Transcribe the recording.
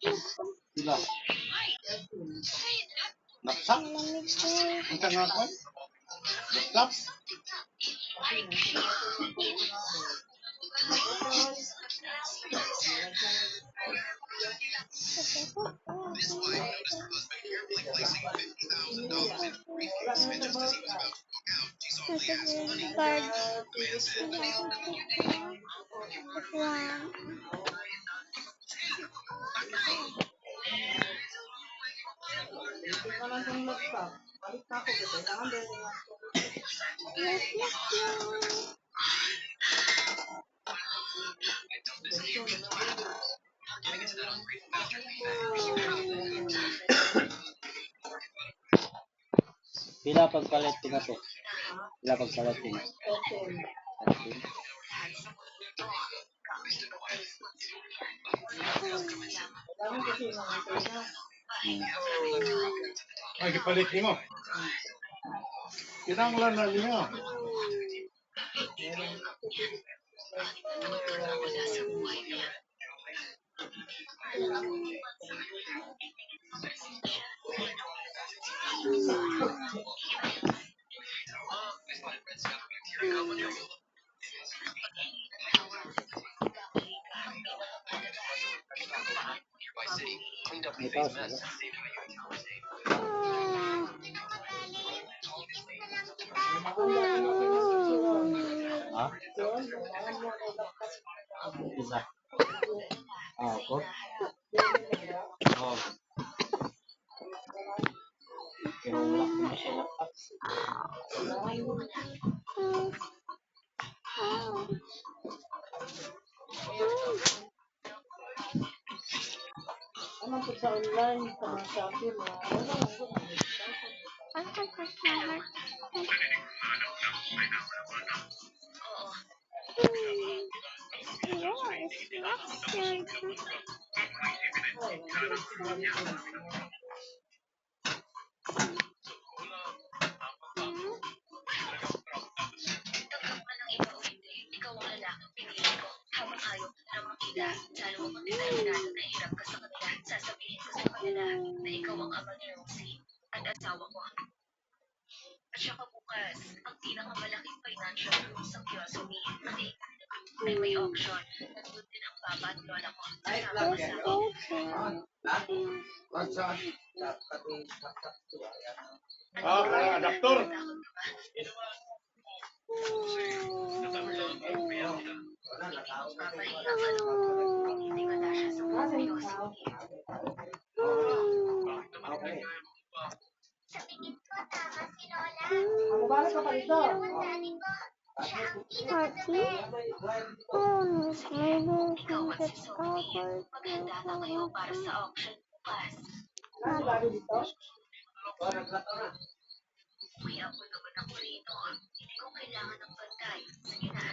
Sila. Naksak? Ang tangakan? Naksak? Pila pagpalit ko na to? Pila pagpalit ko na? Ay, kipalit mo. Kinanglan na niya. Isa. Ako? Oo. Kinulak ko na siya laptop. Ano po sa online, sa mga Shopee, mga adaptor. Ano ba ka pa dito? Maghanda na kayo para sa auction bukas. Ano ba dito? May apo naman ako rito. Hindi ko kailangan ng bantay. Sige na.